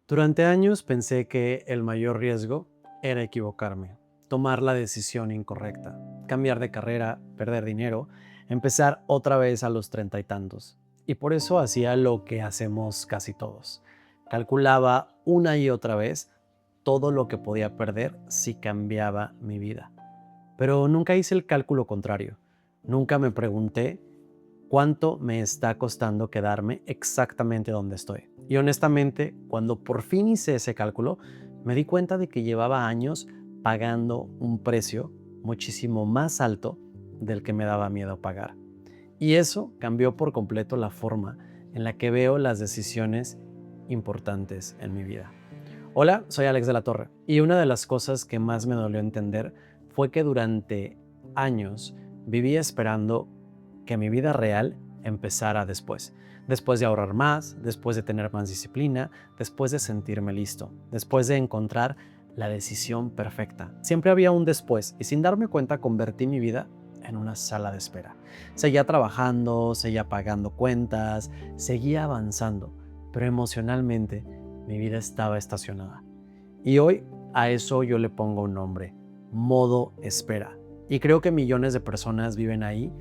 Durante años pensé que el mayor riesgo era equivocarme, tomar la decisión incorrecta, cambiar de carrera, perder dinero, empezar otra vez a los treinta y tantos. Y por eso hacía lo que hacemos casi todos. Calculaba una y otra vez todo lo que podía perder si cambiaba mi vida. Pero nunca hice el cálculo contrario. Nunca me pregunté cuánto me está costando quedarme exactamente donde estoy. Y honestamente, cuando por fin hice ese cálculo, me di cuenta de que llevaba años pagando un precio muchísimo más alto del que me daba miedo pagar. Y eso cambió por completo la forma en la que veo las decisiones importantes en mi vida. Hola, soy Alex de la Torre y una de las cosas que más me dolió entender fue que durante años viví esperando que mi vida real empezara después de ahorrar más, después de tener más disciplina, después de sentirme listo, después de encontrar la decisión perfecta. Siempre había un después y sin darme cuenta convertí mi vida en una sala de espera. Seguía trabajando, seguía pagando cuentas, seguía avanzando, pero emocionalmente mi vida estaba estacionada. Y hoy a eso yo le pongo un nombre: modo espera. Y creo que millones de personas viven ahí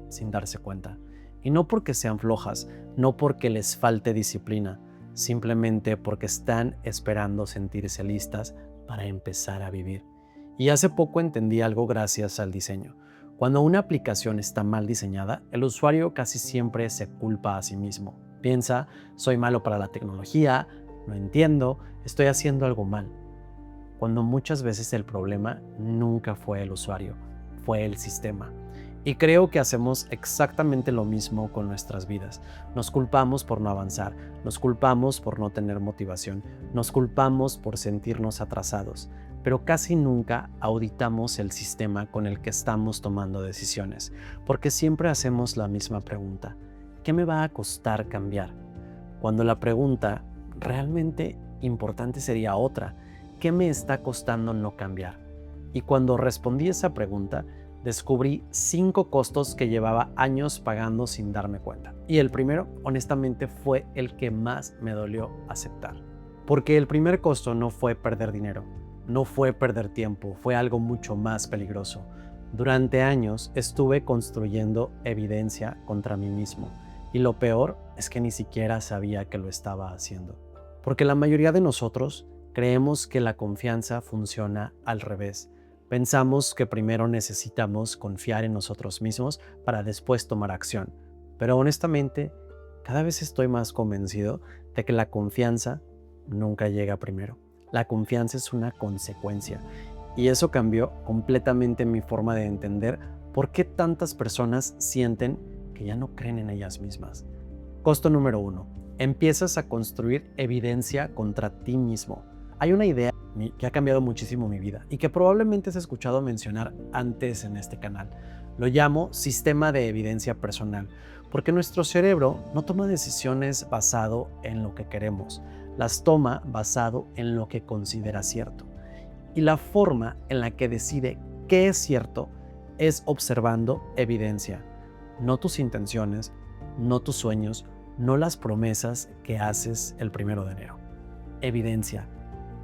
sin darse cuenta. Y no porque sean flojas, no porque les falte disciplina, simplemente porque están esperando sentirse listas para empezar a vivir. Y hace poco entendí algo gracias al diseño. Cuando una aplicación está mal diseñada, el usuario casi siempre se culpa a sí mismo. Piensa: soy malo para la tecnología, no entiendo, estoy haciendo algo mal. Cuando muchas veces el problema nunca fue el usuario, fue el sistema. Y creo que hacemos exactamente lo mismo con nuestras vidas. Nos culpamos por no avanzar, nos culpamos por no tener motivación, nos culpamos por sentirnos atrasados, pero casi nunca auditamos el sistema con el que estamos tomando decisiones, porque siempre hacemos la misma pregunta: ¿qué me va a costar cambiar? Cuando la pregunta realmente importante sería otra: ¿qué me está costando no cambiar? Y cuando respondí esa pregunta, descubrí 5 costos que llevaba años pagando sin darme cuenta. Y el primero, honestamente, fue el que más me dolió aceptar. Porque el primer costo no fue perder dinero, no fue perder tiempo, fue algo mucho más peligroso. Durante años estuve construyendo evidencia contra mí mismo. Y lo peor es que ni siquiera sabía que lo estaba haciendo. Porque la mayoría de nosotros creemos que la confianza funciona al revés. Pensamos que primero necesitamos confiar en nosotros mismos para después tomar acción. Pero honestamente, cada vez estoy más convencido de que la confianza nunca llega primero. La confianza es una consecuencia. Y eso cambió completamente mi forma de entender por qué tantas personas sienten que ya no creen en ellas mismas. Costo número 1. Empiezas a construir evidencia contra ti mismo. Hay una idea que ha cambiado muchísimo mi vida y que probablemente has escuchado mencionar antes en este canal. Lo llamo sistema de evidencia personal, porque nuestro cerebro no toma decisiones basado en lo que queremos, las toma basado en lo que considera cierto. Y la forma en la que decide qué es cierto es observando evidencia, no tus intenciones, no tus sueños, no las promesas que haces el 1 de enero. Evidencia,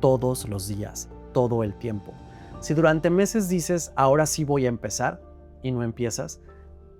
todos los días, todo el tiempo. Si durante meses dices: ahora sí voy a empezar, y no empiezas,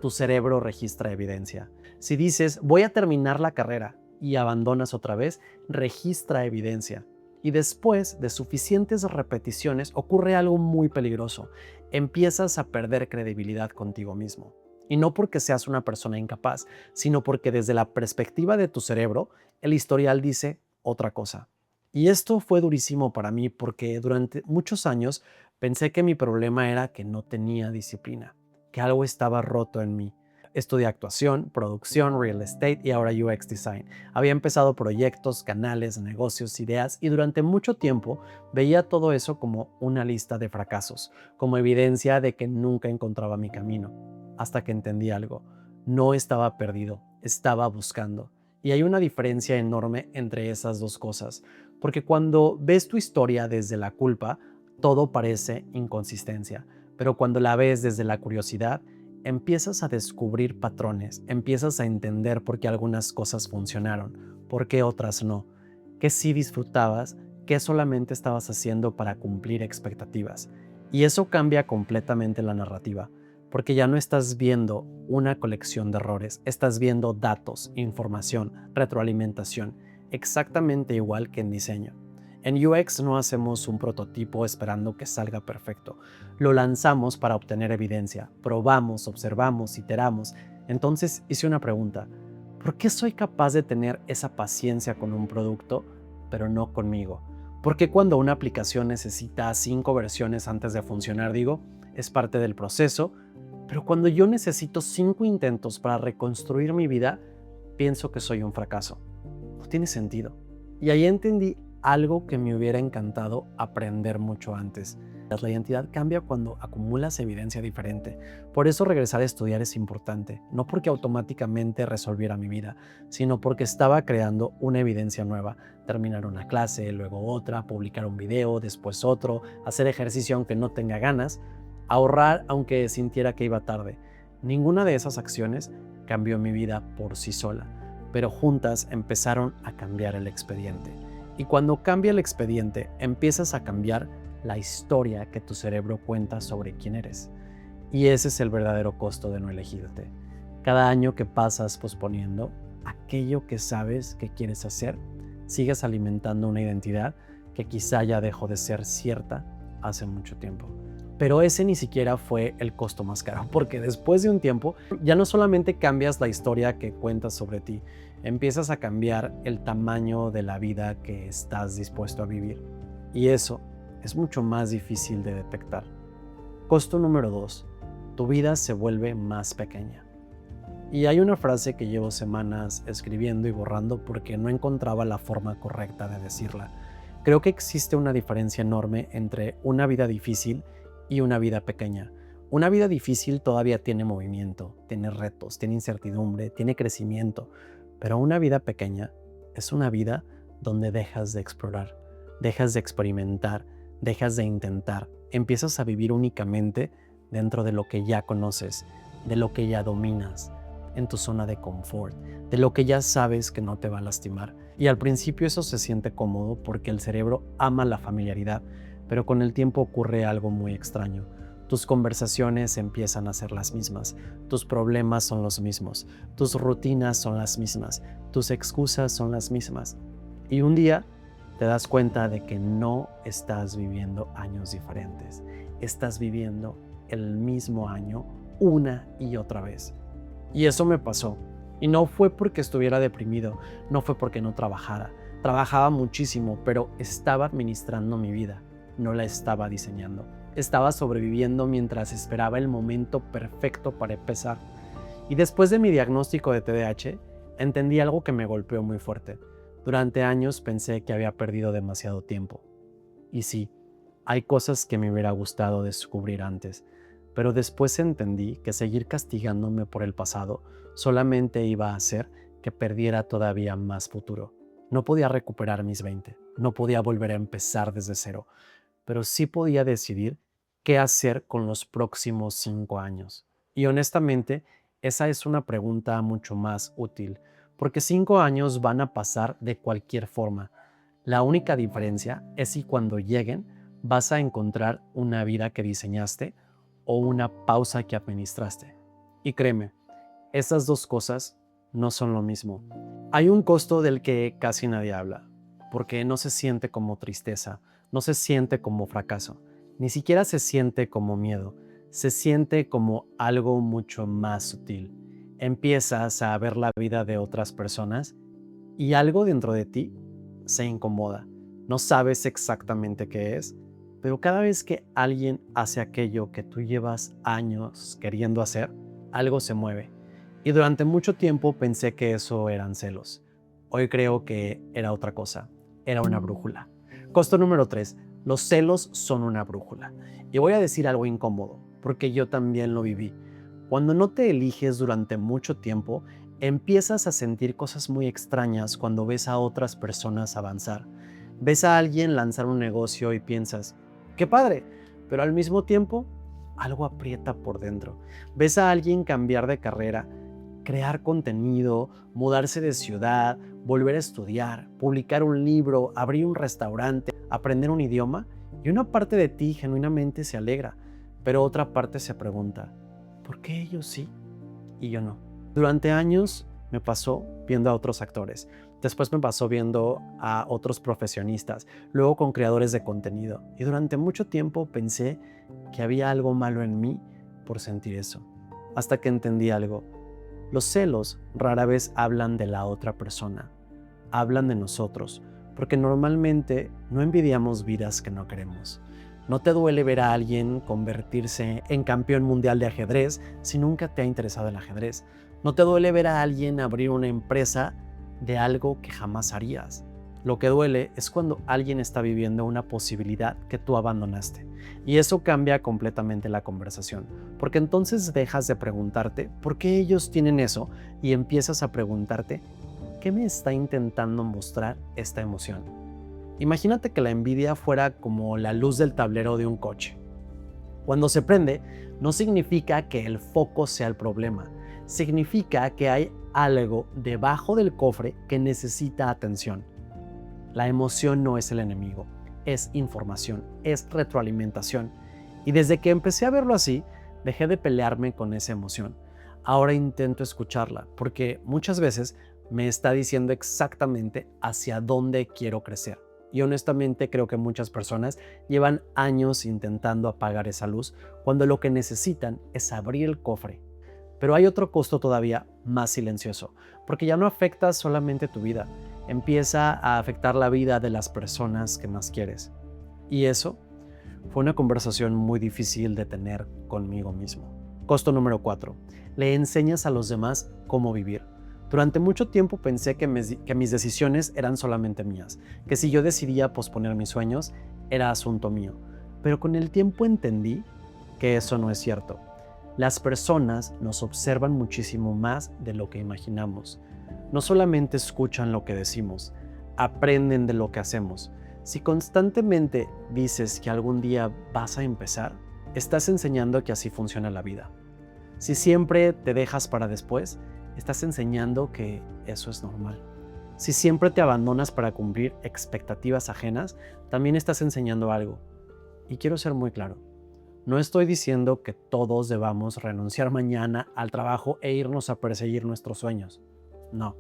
tu cerebro registra evidencia. Si dices: voy a terminar la carrera, y abandonas otra vez, registra evidencia. Y después de suficientes repeticiones ocurre algo muy peligroso: empiezas a perder credibilidad contigo mismo. Y no porque seas una persona incapaz, sino porque desde la perspectiva de tu cerebro, el historial dice otra cosa. Y esto fue durísimo para mí porque durante muchos años pensé que mi problema era que no tenía disciplina, que algo estaba roto en mí. Estudié actuación, producción, real estate y ahora UX design. Había empezado proyectos, canales, negocios, ideas, y durante mucho tiempo veía todo eso como una lista de fracasos, como evidencia de que nunca encontraba mi camino. Hasta que entendí algo: no estaba perdido, estaba buscando. Y hay una diferencia enorme entre esas dos cosas, porque cuando ves tu historia desde la culpa, todo parece inconsistencia, pero cuando la ves desde la curiosidad, empiezas a descubrir patrones, empiezas a entender por qué algunas cosas funcionaron, por qué otras no. qué sí disfrutabas, qué solamente estabas haciendo para cumplir expectativas. Y eso cambia completamente la narrativa, porque ya no estás viendo una colección de errores, estás viendo datos, información, retroalimentación, exactamente igual que en diseño. En UX no hacemos un prototipo esperando que salga perfecto. Lo lanzamos para obtener evidencia, probamos, observamos, iteramos. Entonces hice una pregunta: ¿por qué soy capaz de tener esa paciencia con un producto, pero no conmigo? ¿Por qué cuando una aplicación necesita 5 versiones antes de funcionar, digo, es parte del proceso, pero cuando yo necesito 5 intentos para reconstruir mi vida, pienso que soy un fracaso? No tiene sentido. Y ahí entendí algo que me hubiera encantado aprender mucho antes. La identidad cambia cuando acumulas evidencia diferente. Por eso regresar a estudiar es importante, no porque automáticamente resolviera mi vida, sino porque estaba creando una evidencia nueva. Terminar una clase, luego otra, publicar un video, después otro, hacer ejercicio aunque no tenga ganas, ahorrar aunque sintiera que iba tarde. Ninguna de esas acciones cambió mi vida por sí sola, pero juntas empezaron a cambiar el expediente. Y cuando cambia el expediente, empiezas a cambiar la historia que tu cerebro cuenta sobre quién eres. Y ese es el verdadero costo de no elegirte. Cada año que pasas posponiendo aquello que sabes que quieres hacer, sigues alimentando una identidad que quizá ya dejó de ser cierta hace mucho tiempo. Pero ese ni siquiera fue el costo más caro, porque después de un tiempo ya no solamente cambias la historia que cuentas sobre ti, empiezas a cambiar el tamaño de la vida que estás dispuesto a vivir. Y eso es mucho más difícil de detectar. Costo número 2. Tu vida se vuelve más pequeña. Y hay una frase que llevo semanas escribiendo y borrando porque no encontraba la forma correcta de decirla. Creo que existe una diferencia enorme entre una vida difícil y una vida pequeña. Una vida difícil todavía tiene movimiento, tiene retos, tiene incertidumbre, tiene crecimiento, pero una vida pequeña es una vida donde dejas de explorar, dejas de experimentar, dejas de intentar, empiezas a vivir únicamente dentro de lo que ya conoces, de lo que ya dominas, en tu zona de confort, de lo que ya sabes que no te va a lastimar. Y al principio eso se siente cómodo porque el cerebro ama la familiaridad, pero con el tiempo ocurre algo muy extraño. Tus conversaciones empiezan a ser las mismas, tus problemas son los mismos, tus rutinas son las mismas, tus excusas son las mismas. Y un día te das cuenta de que no estás viviendo años diferentes, estás viviendo el mismo año una y otra vez. Y eso me pasó. Y no fue porque estuviera deprimido, no fue porque no trabajara. Trabajaba muchísimo, pero estaba administrando mi vida, no la estaba diseñando. Estaba sobreviviendo mientras esperaba el momento perfecto para empezar. Y después de mi diagnóstico de TDAH, entendí algo que me golpeó muy fuerte. Durante años pensé que había perdido demasiado tiempo. Y sí, hay cosas que me hubiera gustado descubrir antes, pero después entendí que seguir castigándome por el pasado solamente iba a hacer que perdiera todavía más futuro. No podía recuperar mis 20, no podía volver a empezar desde cero, pero sí podía decidir qué hacer con los próximos 5 años. Y honestamente, esa es una pregunta mucho más útil, porque 5 años van a pasar de cualquier forma. La única diferencia es si cuando lleguen vas a encontrar una vida que diseñaste o una pausa que administraste. Y créeme, esas dos cosas no son lo mismo. Hay un costo del que casi nadie habla, porque no se siente como tristeza, no se siente como fracaso, ni siquiera se siente como miedo, se siente como algo mucho más sutil. Empiezas a ver la vida de otras personas y algo dentro de ti se incomoda. No sabes exactamente qué es, pero cada vez que alguien hace aquello que tú llevas años queriendo hacer, algo se mueve. Y durante mucho tiempo pensé que eso eran celos. Hoy creo que era otra cosa, era una brújula. Costo número 3. Los celos son una brújula. Y voy a decir algo incómodo, porque yo también lo viví. Cuando no te eliges durante mucho tiempo, empiezas a sentir cosas muy extrañas cuando ves a otras personas avanzar. Ves a alguien lanzar un negocio y piensas, ¡qué padre! Pero al mismo tiempo, algo aprieta por dentro. Ves a alguien cambiar de carrera, crear contenido, mudarse de ciudad, volver a estudiar, publicar un libro, abrir un restaurante, aprender un idioma, y una parte de ti genuinamente se alegra, pero otra parte se pregunta, ¿por qué ellos sí y yo no? Durante años me pasó viendo a otros actores, después me pasó viendo a otros profesionistas, luego con creadores de contenido, y durante mucho tiempo pensé que había algo malo en mí por sentir eso, hasta que entendí algo. Los celos rara vez hablan de la otra persona, hablan de nosotros, porque normalmente no envidiamos vidas que no queremos. No te duele ver a alguien convertirse en campeón mundial de ajedrez si nunca te ha interesado el ajedrez. No te duele ver a alguien abrir una empresa de algo que jamás harías. Lo que duele es cuando alguien está viviendo una posibilidad que tú abandonaste. Y eso cambia completamente la conversación, porque entonces dejas de preguntarte por qué ellos tienen eso y empiezas a preguntarte ¿qué me está intentando mostrar esta emoción? Imagínate que la envidia fuera como la luz del tablero de un coche. Cuando se prende, no significa que el foco sea el problema, significa que hay algo debajo del cofre que necesita atención. La emoción no es el enemigo, es información, es retroalimentación. Y desde que empecé a verlo así, dejé de pelearme con esa emoción. Ahora intento escucharla, porque muchas veces me está diciendo exactamente hacia dónde quiero crecer. Y honestamente creo que muchas personas llevan años intentando apagar esa luz cuando lo que necesitan es abrir el cofre. Pero hay otro costo todavía más silencioso, porque ya no afecta solamente tu vida, empieza a afectar la vida de las personas que más quieres. Y eso fue una conversación muy difícil de tener conmigo mismo. Costo número 4. Le enseñas a los demás cómo vivir. Durante mucho tiempo pensé que mis decisiones eran solamente mías, que si yo decidía posponer mis sueños, era asunto mío. Pero con el tiempo entendí que eso no es cierto. Las personas nos observan muchísimo más de lo que imaginamos. No solamente escuchan lo que decimos, aprenden de lo que hacemos. Si constantemente dices que algún día vas a empezar, estás enseñando que así funciona la vida. Si siempre te dejas para después, estás enseñando que eso es normal. Si siempre te abandonas para cumplir expectativas ajenas, también estás enseñando algo. Y quiero ser muy claro, no estoy diciendo que todos debamos renunciar mañana al trabajo e irnos a perseguir nuestros sueños. No,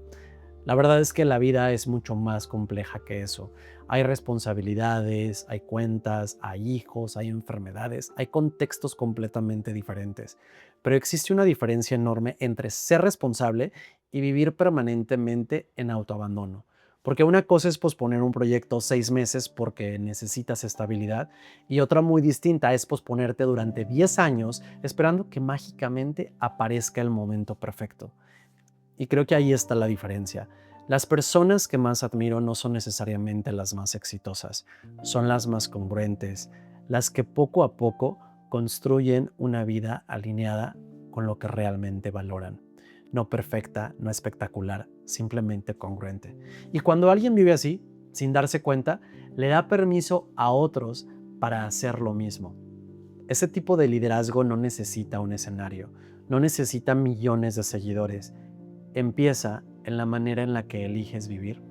la verdad es que la vida es mucho más compleja que eso. Hay responsabilidades, hay cuentas, hay hijos, hay enfermedades, hay contextos completamente diferentes. Pero existe una diferencia enorme entre ser responsable y vivir permanentemente en autoabandono. Porque una cosa es posponer un proyecto 6 meses porque necesitas estabilidad y otra muy distinta es posponerte durante 10 años esperando que mágicamente aparezca el momento perfecto. Y creo que ahí está la diferencia. Las personas que más admiro no son necesariamente las más exitosas, son las más congruentes, las que poco a poco construyen una vida alineada con lo que realmente valoran. No perfecta, no espectacular, simplemente congruente. Y cuando alguien vive así, sin darse cuenta, le da permiso a otros para hacer lo mismo. Ese tipo de liderazgo no necesita un escenario, no necesita millones de seguidores. Empieza en la manera en la que eliges vivir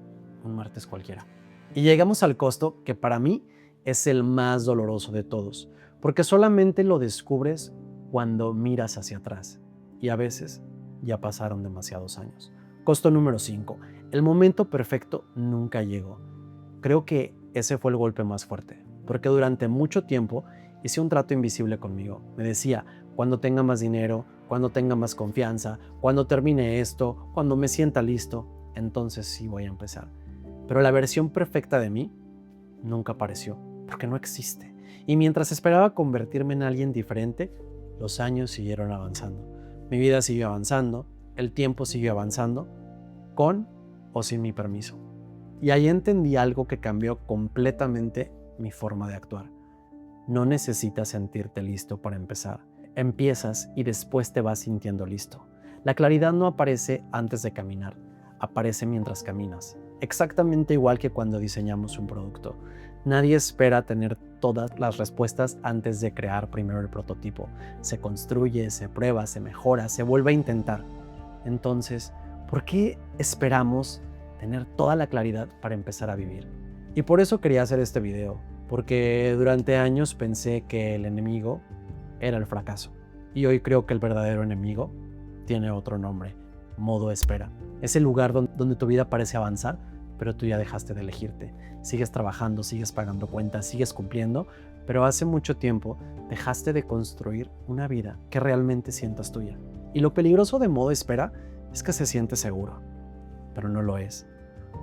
un martes cualquiera. Y llegamos al costo que para mí es el más doloroso de todos, porque solamente lo descubres cuando miras hacia atrás. Y a veces ya pasaron demasiados años. Costo número 5. El momento perfecto nunca llegó. Creo que ese fue el golpe más fuerte, porque durante mucho tiempo hice un trato invisible conmigo. Me decía, cuando tenga más dinero, cuando tenga más confianza, cuando termine esto, cuando me sienta listo, entonces sí voy a empezar. Pero la versión perfecta de mí nunca apareció, porque no existe. Y mientras esperaba convertirme en alguien diferente, los años siguieron avanzando. Mi vida siguió avanzando, el tiempo siguió avanzando, con o sin mi permiso. Y ahí entendí algo que cambió completamente mi forma de actuar. No necesitas sentirte listo para empezar. Empiezas y después te vas sintiendo listo. La claridad no aparece antes de caminar, aparece mientras caminas. Exactamente igual que cuando diseñamos un producto. Nadie espera tener todas las respuestas antes de crear primero el prototipo. Se construye, se prueba, se mejora, se vuelve a intentar. Entonces, ¿por qué esperamos tener toda la claridad para empezar a vivir. Y por eso quería hacer este video, porque durante años pensé que el enemigo era el fracaso. Y hoy creo que el verdadero enemigo tiene otro nombre: modo espera. Es el lugar donde tu vida parece avanzar, pero tú ya dejaste de elegirte. Sigues trabajando, sigues pagando cuentas, sigues cumpliendo, pero hace mucho tiempo dejaste de construir una vida que realmente sientas tuya. Y lo peligroso de modo espera es que se siente seguro, pero no lo es.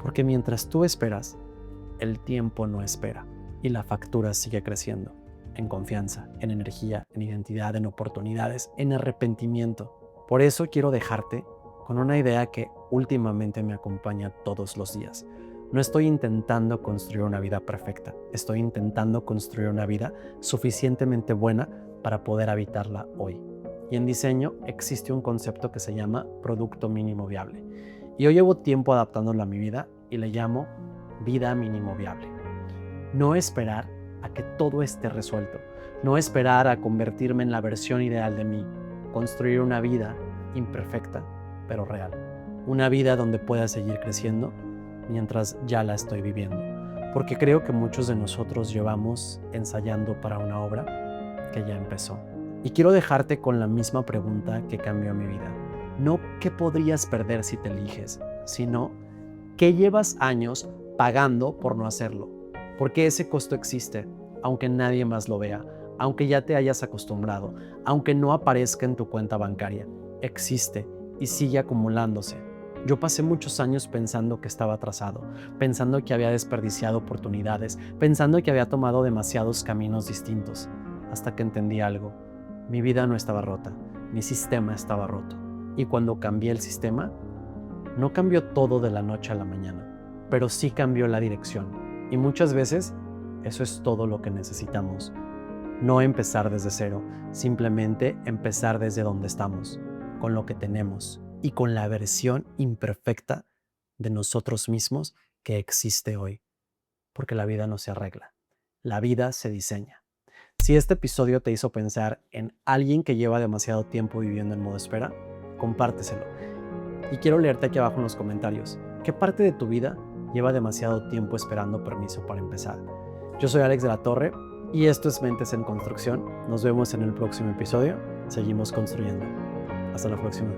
Porque mientras tú esperas, el tiempo no espera y la factura sigue creciendo. En confianza, en energía, en identidad, en oportunidades, en arrepentimiento. Por eso quiero dejarte con una idea que últimamente me acompaña todos los días. No estoy intentando construir una vida perfecta, estoy intentando construir una vida suficientemente buena para poder habitarla hoy. Y en diseño existe un concepto que se llama producto mínimo viable. Y yo llevo tiempo adaptándolo a mi vida y le llamo vida mínimo viable. No esperar a que todo esté resuelto, no esperar a convertirme en la versión ideal de mí, construir una vida imperfecta, pero real. Una vida donde pueda seguir creciendo mientras ya la estoy viviendo. Porque creo que muchos de nosotros llevamos ensayando para una obra que ya empezó. Y quiero dejarte con la misma pregunta que cambió mi vida. No qué podrías perder si te eliges, sino qué llevas años pagando por no hacerlo. Porque ese costo existe, aunque nadie más lo vea, aunque ya te hayas acostumbrado, aunque no aparezca en tu cuenta bancaria. Existe y sigue acumulándose. Yo pasé muchos años pensando que estaba atrasado, pensando que había desperdiciado oportunidades, pensando que había tomado demasiados caminos distintos, hasta que entendí algo. Mi vida no estaba rota, mi sistema estaba roto. Y cuando cambié el sistema, no cambió todo de la noche a la mañana, pero sí cambió la dirección. Y muchas veces eso es todo lo que necesitamos. No empezar desde cero, simplemente empezar desde donde estamos, con lo que tenemos y con la versión imperfecta de nosotros mismos que existe hoy. Porque la vida no se arregla, la vida se diseña. Si este episodio te hizo pensar en alguien que lleva demasiado tiempo viviendo en modo espera, compárteselo. Y quiero leerte aquí abajo en los comentarios, ¿qué parte de tu vida lleva demasiado tiempo esperando permiso para empezar? Yo soy Alex de la Torre y esto es Mentes en Construcción. Nos vemos en el próximo episodio. Seguimos construyendo. Hasta la próxima.